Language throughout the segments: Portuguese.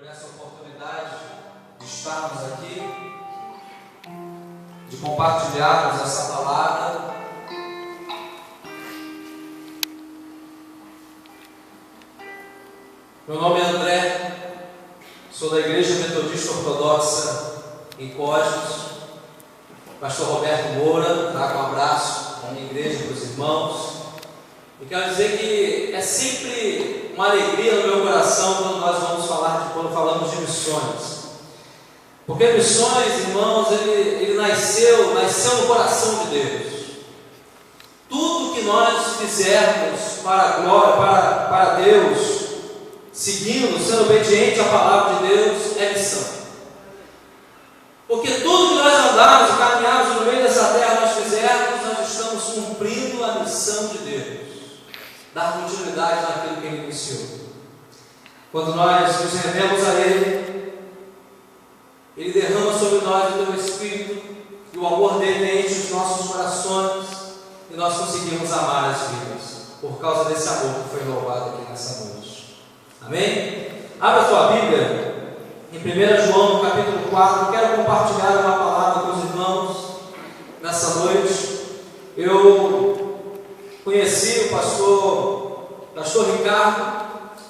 por essa oportunidade de estarmos aqui, de compartilharmos essa palavra. Meu nome é André, sou da Igreja Metodista Ortodoxa em Cosmos. Pastor Roberto Moura, traga um abraço para a minha igreja, para os irmãos. E quero dizer que é sempre uma alegria no meu coração quando nós vamos quando falamos de missões. Porque missões, irmãos, ele nasceu no coração de Deus. Tudo que nós fizermos para a glória, para Deus, seguindo, sendo obediente à palavra de Deus, é missão. Porque tudo que nós andarmos e caminharmos no meio dessa terra, nós fizermos, nós estamos cumprindo a missão de Deus, dar continuidade naquilo que Ele iniciou. Quando nós nos rendemos a Ele, Ele derrama sobre nós o Teu Espírito, e o amor dele enche os nossos corações, e nós conseguimos amar as vidas, por causa desse amor que foi louvado aqui nessa noite. Amém? Abra sua Bíblia em 1 João, no capítulo 4. Quero compartilhar uma palavra com os irmãos nessa noite. Eu conheci o pastor Ricardo,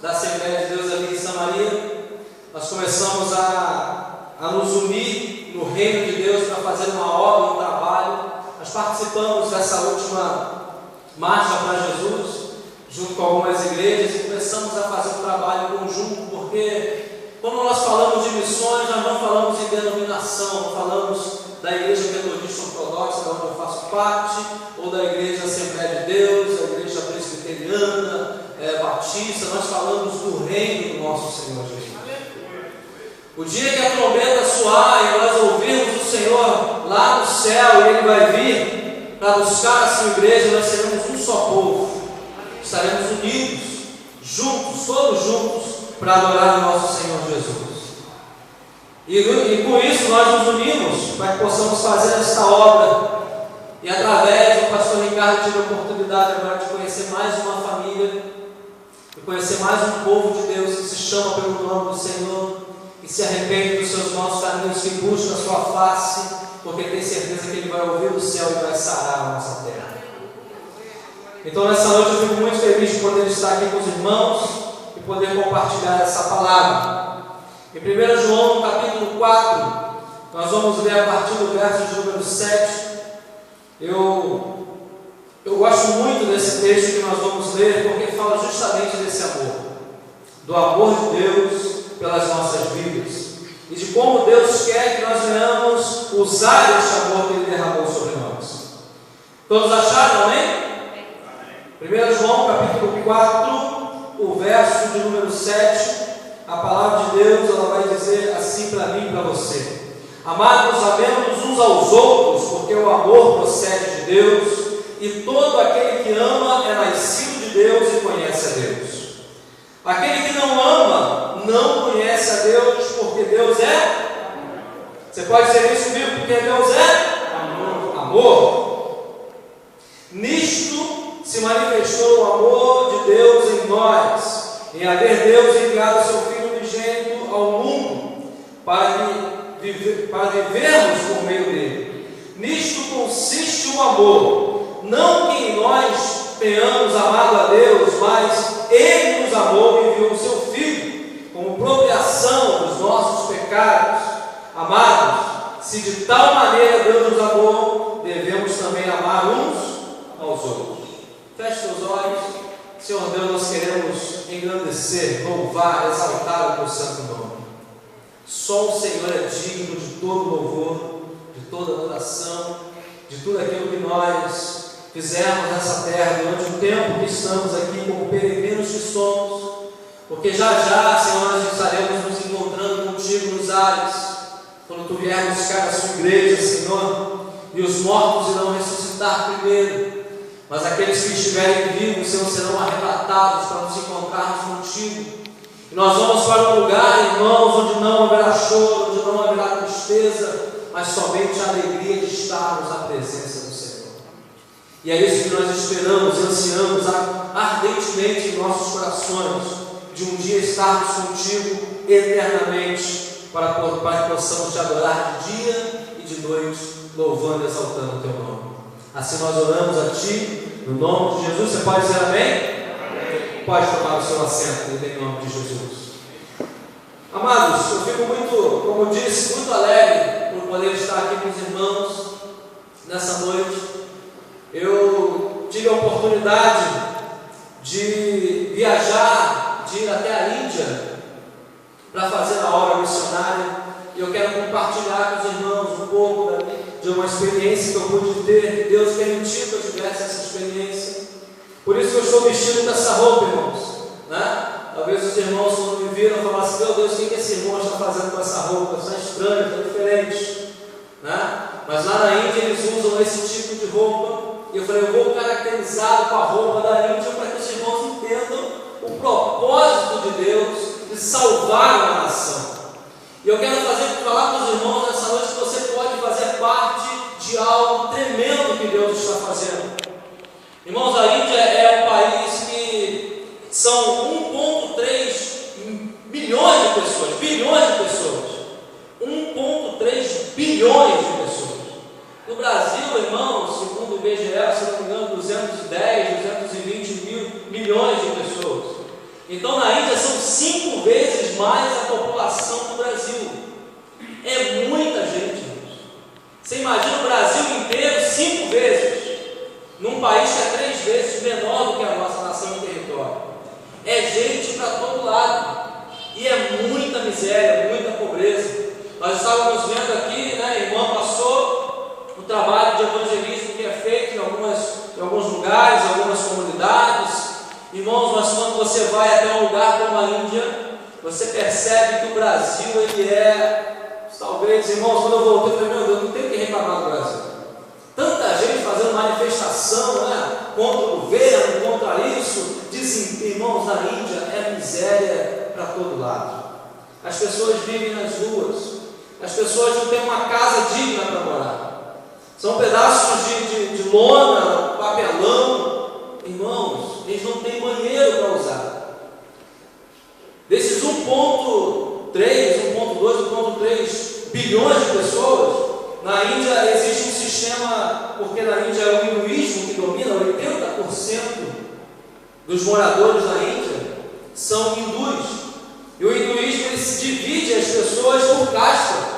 da Assembleia de Deus ali em Samaria. Nós começamos a nos unir no reino de Deus para fazer uma obra, um trabalho. Nós participamos dessa última marcha para Jesus, junto com algumas igrejas, e começamos a fazer um trabalho conjunto, porque quando nós falamos de missões, nós não falamos de denominação, não falamos da Igreja Metodista Ortodoxa, da onde eu faço parte, ou da Igreja Assembleia de Deus, da Igreja Presbiteriana, Batista. Nós falamos do reino do nosso Senhor Jesus. O dia que a trombeta soar e nós ouvirmos o Senhor lá no céu, e Ele vai vir para buscar a sua igreja, nós seremos um só povo. Estaremos unidos, juntos, todos juntos, para adorar o nosso Senhor Jesus. E com isso nós nos unimos para que possamos fazer esta obra. E através do pastor Ricardo tive a oportunidade agora de conhecer mais uma família, de conhecer mais um povo de Deus que se chama pelo nome do Senhor, que se arrepende dos seus maus caminhos, que busca a sua face, porque tem certeza que Ele vai ouvir do céu e vai sarar a nossa terra. Então nessa noite eu fico muito feliz de poder estar aqui com os irmãos e poder compartilhar essa palavra. Em 1 João, no capítulo 4, nós vamos ler a partir do verso de número 7. Eu gosto muito desse texto que nós vamos ler, porque fala justamente desse amor, do amor de Deus pelas nossas vidas, e de como Deus quer que nós venhamos usar este amor que Ele derramou sobre nós. Todos acharam, amém? 1 João, capítulo 4, o verso de número 7, a palavra de Deus, ela vai dizer assim para mim e para você: amados, amemos uns aos outros, porque o amor procede de Deus, e todo aquele que ama é nascido de Deus e conhece a Deus. Aquele que não ama não conhece a Deus, porque Deus é. Você pode dizer isso comigo? Porque Deus é amor. Nisto se manifestou o amor de Deus em nós, em haver Deus enviado o seu Filho unigênito ao mundo, para vivermos por meio dele. Nisto consiste o amor, não que em nós tenhamos amado a Deus, mas Ele nos amou e enviou o seu Filho, como propiação dos nossos pecados. Amados, se de tal maneira Deus nos amou, devemos também amar uns aos outros. Feche seus olhos. Senhor Deus, nós queremos engrandecer, louvar, exaltar o teu santo nome. Só o Senhor é digno de todo louvor, de toda adoração, de tudo aquilo que nós fizemos nessa terra durante o tempo que estamos aqui como peregrinos que somos, porque já, Senhor, nós estaremos nos encontrando contigo nos ares, quando tu vier buscar a sua igreja, Senhor, e os mortos irão ressuscitar primeiro, mas aqueles que estiverem vivos, Senhor, serão arrebatados para nos encontrarmos contigo. E nós vamos para um lugar, irmãos, onde não haverá choro, onde não haverá tristeza, mas somente a alegria de estarmos na presença do Senhor. E é isso que nós esperamos e ansiamos ardentemente em nossos corações, de um dia estarmos contigo eternamente, para que possamos te adorar de dia e de noite, louvando e exaltando o teu nome. Assim nós oramos a ti, no nome de Jesus. Você pode dizer amém? Amém. Pode tomar o seu assento em nome de Jesus. Amados, eu fico muito, como eu disse, muito alegre por poder estar aqui com os irmãos nessa noite. Eu tive a oportunidade de viajar, de ir até a Índia para fazer a obra missionária, e eu quero compartilhar com os irmãos um pouco de uma experiência que eu pude ter. Deus permitiu que eu tivesse essa experiência, por isso que eu estou vestido com essa roupa, irmãos, né? Talvez os irmãos, quando me viram, falaram assim: meu Deus, o que esse irmão está fazendo com essa roupa? Está estranho, está diferente, né? Mas lá na Índia eles usam esse tipo de roupa, e eu falei: eu vou caracterizado com a roupa da Índia para que os irmãos entendam o propósito de Deus de salvar uma nação. E eu quero falar com os irmãos nessa noite que você pode fazer parte de algo tremendo que Deus está fazendo. Irmãos, a Índia é um país que são 1,3 bilhões de pessoas, 1,3 bilhões de pessoas. No Brasil, irmãos, segundo o IBGE, se não me engano, 220 milhões de pessoas. Então na Índia são 5 vezes mais a população do Brasil. É muita gente, irmãos. Você imagina o Brasil inteiro 5 vezes, num país que é 3 vezes menor do que a nossa nação em território. É gente para todo lado, e é muita miséria, muita pobreza. Nós estávamos vendo aqui, né, a irmã passou o trabalho de evangelismo que é feito em alguns lugares, em algumas comunidades. Irmãos, mas quando você vai até um lugar como a Índia, você percebe que o Brasil, ele é, talvez, irmãos, quando eu voltei, eu falei: meu Deus, não tem o que reclamar do Brasil. Tanta gente fazendo manifestação, né, contra o governo, contra isso. Irmãos, na Índia é miséria para todo lado. As pessoas vivem nas ruas, as pessoas não têm uma casa digna para morar, são pedaços de lona, papelão. Irmãos, eles não têm banheiro para usar. Desses 1,3 bilhões de pessoas, na Índia existe um sistema, porque na Índia é o hinduísmo que domina. 80% dos moradores da Índia são hindus, e o hinduísmo ele se divide as pessoas por casta.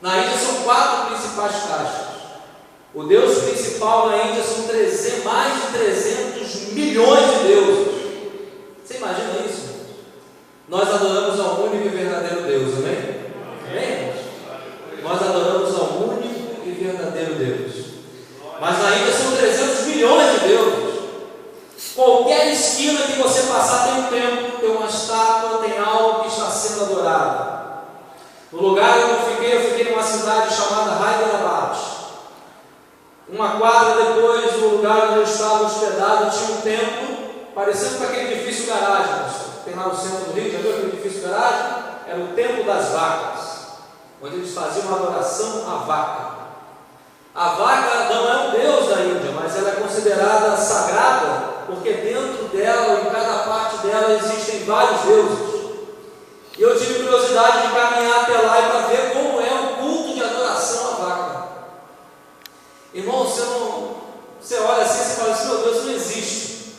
Na Índia são 4 principais castas. O Deus principal na Índia são mais de 300 milhões de deuses. Você imagina isso? Nós adoramos ao único e verdadeiro Deus, amém? Amém? Nós adoramos ao único e verdadeiro Deus. Mas na Índia são 300 milhões de deuses. Qualquer esquina que você passar tem um templo, tem uma estátua, tem algo que está sendo adorado. No lugar onde eu fiquei numa cidade chamada Hyderabad. Uma quadra depois do lugar onde eu estava hospedado tinha um templo, parecendo com aquele edifício garagem, que tem lá no centro do Rio. Já viu aquele edifício garagem? Era o templo das vacas, onde eles faziam uma adoração à vaca. A vaca não é um deus da Índia, mas ela é considerada sagrada, porque dentro dela, em cada parte dela, existem vários deuses. E eu tive curiosidade de caminhar até lá e para ver como é o culto de adoração à vaca. Irmão, você olha assim e fala assim: meu Deus, não existe.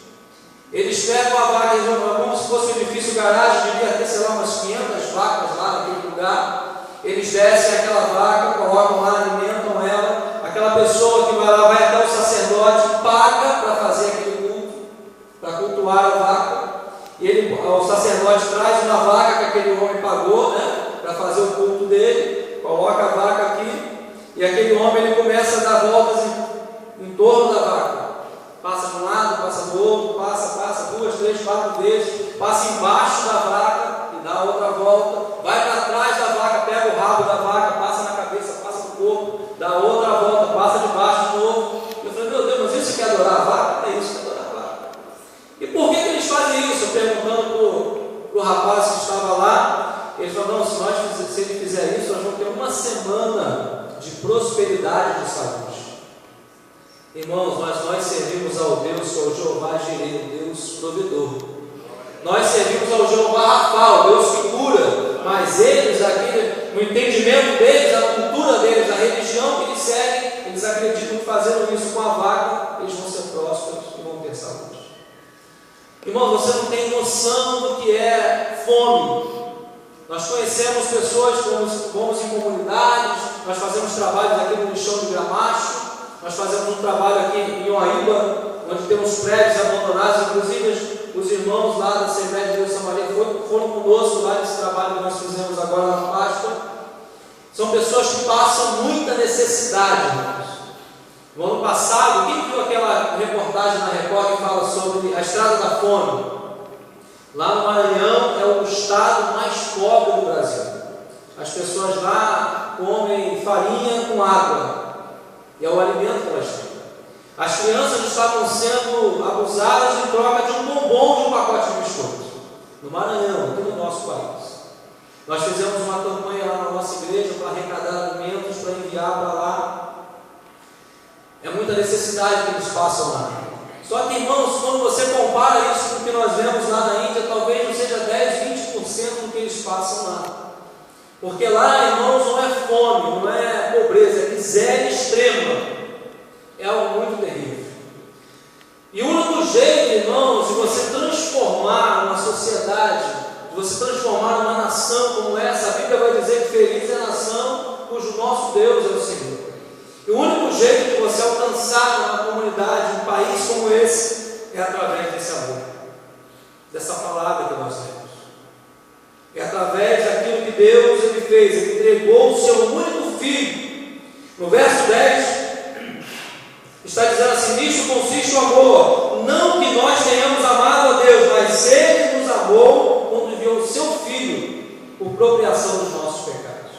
Eles pegam a vaca, como se fosse um edifício garagem, devia ter, sei lá, umas 500 vacas lá naquele lugar. Eles descem aquela vaca, colocam lá, alimentam ela. Aquela pessoa que vai lá, vai até o sacerdote, paga para fazer aquele culto, para cultuar a vaca. E o sacerdote traz uma vaca que aquele homem pagou, né, para fazer o culto dele, coloca a vaca aqui, e aquele homem ele começa a dar voltas em torno da vaca. Passa de um lado, passa do outro, passa 2, 3, 4 vezes, passa embaixo da vaca e dá outra volta, vai para trás da vaca, pega o rabo da vaca, passa na cabeça, passa no corpo, dá outra volta, passa de baixo de novo. Eu falei: meu Deus, mas isso que é adorar a vaca? É isso que é adorar a vaca. E por que eles fazem isso? Perguntando para o rapaz que estava lá, ele falou: não, se ele fizer isso, nós vamos ter uma semana de prosperidade e de saúde. Irmãos, nós servimos ao Deus que é o Jeová Jireh, o Deus provedor. Nós servimos ao Jeová Rafa, Deus que cura, mas eles aqui, no entendimento deles, a cultura deles, a religião que eles seguem, eles acreditam que fazendo isso com a vaca, eles vão ser prósperos e vão ter saúde. Irmão, você não tem noção do que é fome. Nós conhecemos pessoas que vamos em comunidades, nós fazemos trabalhos aqui no lixão de Gramacho, nós fazemos um trabalho aqui em Oaíba, onde temos prédios abandonados, inclusive os irmãos lá da Assembleia de Deus São Maria foram conosco lá nesse trabalho que nós fizemos agora na Páscoa. São pessoas que passam muita necessidade, irmãos. No ano passado, quem viu aquela reportagem na Record que fala sobre a Estrada da Fome? Lá no Maranhão é o estado mais pobre do Brasil. As pessoas lá comem farinha com água, e é o alimento que elas têm. As crianças estavam sendo abusadas em troca de um bombom de um pacote de biscoito. No Maranhão, aqui no nosso país. Nós fizemos uma campanha lá na nossa igreja para arrecadar alimentos, para enviar para lá. É muita necessidade que eles passam lá. Só que, irmãos, quando você compara isso com o que nós vemos lá na Índia, talvez não seja 10, 20% do que eles passam lá. Porque lá, irmãos, não é fome, não é pobreza, é miséria extrema. É algo muito terrível. E o único jeito, irmãos, de você transformar uma sociedade, de você transformar uma nação como essa, a Bíblia vai dizer que feliz é a nação cujo nosso Deus é o Senhor. E o único jeito de você alcançar uma comunidade, um país como esse, é através desse amor, dessa palavra que nós temos. É através daquilo que Deus ele fez, ele entregou o seu único filho. No verso 10, está dizendo assim: nisto consiste o amor, não que nós tenhamos amado a Deus, mas Ele nos amou quando enviou o seu Filho por propriação dos nossos pecados.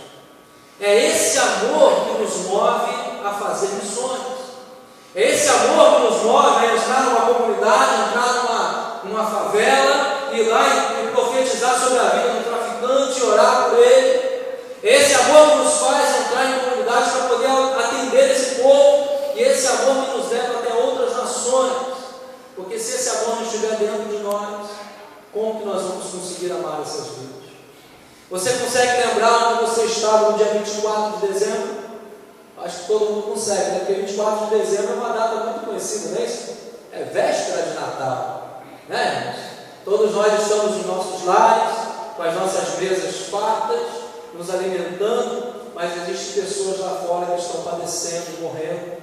É esse amor que nos move a fazer missões. É esse amor que nos move a entrar numa comunidade, entrar numa favela, ir lá e profetizar sobre a vida do traficante e orar por ele. É esse amor que nos faz entrar em comunidades para poder atender esse povo. E esse amor que nos leva até outras nações, porque se esse amor não estiver dentro de nós, como que nós vamos conseguir amar essas vidas? Você consegue lembrar onde você estava no dia 24 de dezembro? Acho que todo mundo consegue, né? Porque 24 de dezembro é uma data muito conhecida, não é isso? É véspera de Natal, né? Todos nós estamos nos nossos lares, com as nossas mesas fartas, nos alimentando, mas existem pessoas lá fora que estão padecendo, morrendo.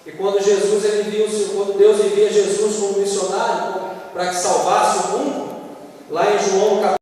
E quando quando Deus envia Jesus como missionário para que salvasse o mundo, lá em João